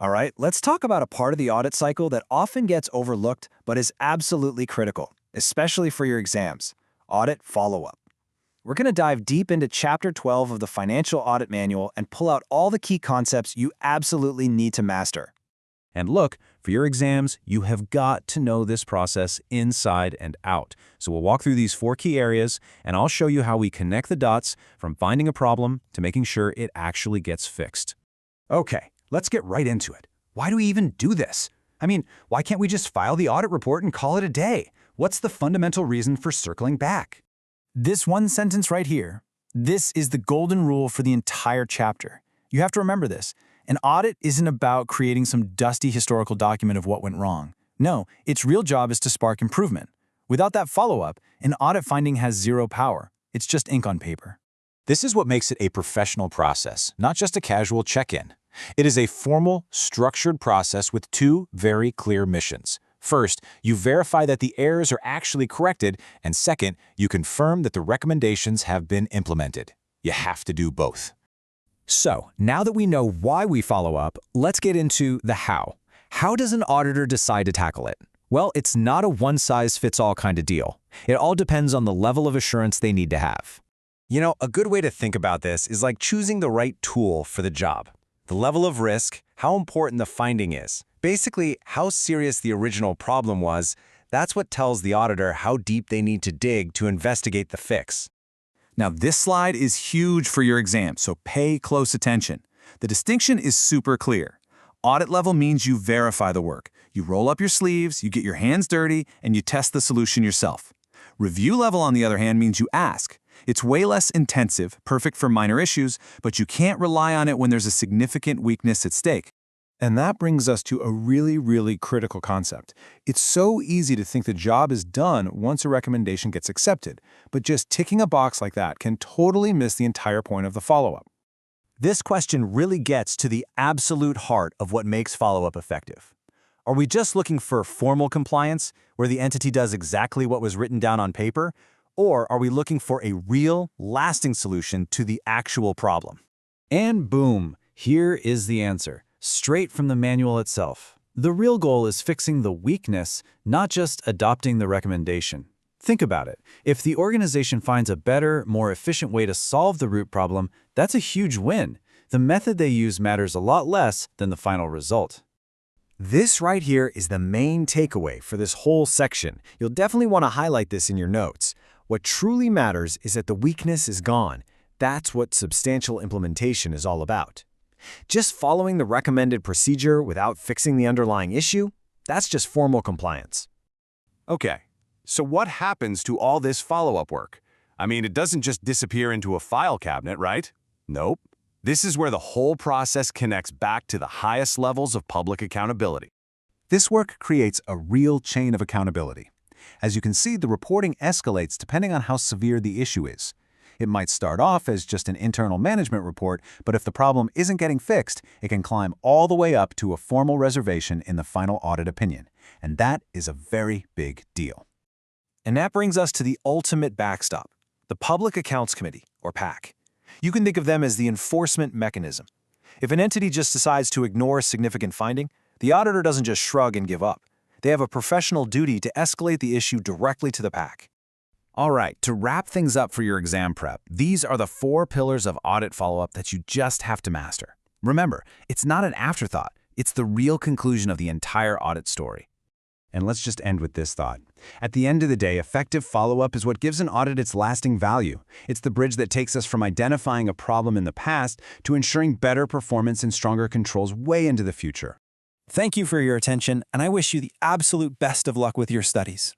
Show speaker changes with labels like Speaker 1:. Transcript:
Speaker 1: All right, let's talk about a part of the audit cycle that often gets overlooked but is absolutely critical, especially for your exams: audit follow-up. We're going to dive deep into Chapter 12 of the Financial Audit Manual and pull out all the key concepts you absolutely need to master.
Speaker 2: And look, for your exams, you have got to know this process inside and out. So we'll walk through these 4 key areas, and I'll show you how we connect the dots from finding a problem to making sure it actually gets fixed.
Speaker 3: Okay, let's get right into it. Why do we even do this? I mean, why can't we just file the audit report and call it a day? What's the fundamental reason for circling back?
Speaker 1: This one sentence right here, this is the golden rule for the entire chapter. You have to remember this. An audit isn't about creating some dusty historical document of what went wrong. No, its real job is to spark improvement. Without that follow-up, an audit finding has zero power. It's just ink on paper.
Speaker 3: This is what makes it a professional process, not just a casual check-in. It is a formal, structured process with 2 very clear missions. First, you verify that the errors are actually corrected, and second, you confirm that the recommendations have been implemented. You have to do both. So, now that we know why we follow up, let's get into the how. How does an auditor decide to tackle it? Well, it's not a one-size-fits-all kind of deal. It all depends on the level of assurance they need to have. You know, a good way to think about this is like choosing the right tool for the job. The level of risk, how important the finding is, basically how serious the original problem was, that's what tells the auditor how deep they need to dig to investigate the fix.
Speaker 1: Now, this slide is huge for your exam, so pay close attention. The distinction is super clear. Audit level means you verify the work. You roll up your sleeves, you get your hands dirty, and you test the solution yourself. Review level, on the other hand, means you ask. It's way less intensive, perfect for minor issues, but you can't rely on it when there's a significant weakness at stake. And that brings us to a really critical concept. It's so easy to think the job is done once a recommendation gets accepted, but just ticking a box like that can totally miss the entire point of the follow-up.
Speaker 2: This question really gets to the absolute heart of what makes follow-up effective. Are we just looking for formal compliance, where the entity does exactly what was written down on paper, or are we looking for a real, lasting solution to the actual problem? And boom, here is the answer. Straight from the manual itself. The real goal is fixing the weakness, not just adopting the recommendation. Think about it. If the organization finds a better, more efficient way to solve the root problem, that's a huge win. The method they use matters a lot less than the final result.
Speaker 3: This right here is the main takeaway for this whole section. You'll definitely want to highlight this in your notes. What truly matters is that the weakness is gone. That's what substantial implementation is all about. Just following the recommended procedure without fixing the underlying issue, that's just formal compliance.
Speaker 4: Okay, so what happens to all this follow-up work? I mean, it doesn't just disappear into a file cabinet, right? Nope. This is where the whole process connects back to the highest levels of public accountability.
Speaker 5: This work creates a real chain of accountability. As you can see, the reporting escalates depending on how severe the issue is. It might start off as just an internal management report, but if the problem isn't getting fixed, it can climb all the way up to a formal reservation in the final audit opinion. And that is a very big deal.
Speaker 1: And that brings us to the ultimate backstop, the Public Accounts Committee, or PAC. You can think of them as the enforcement mechanism. If an entity just decides to ignore a significant finding, the auditor doesn't just shrug and give up. They have a professional duty to escalate the issue directly to the PAC.
Speaker 2: All right, to wrap things up for your exam prep, these are the 4 pillars of audit follow-up that you just have to master. Remember, it's not an afterthought. It's the real conclusion of the entire audit story.
Speaker 5: And let's just end with this thought. At the end of the day, effective follow-up is what gives an audit its lasting value. It's the bridge that takes us from identifying a problem in the past to ensuring better performance and stronger controls way into the future.
Speaker 1: Thank you for your attention, and I wish you the absolute best of luck with your studies.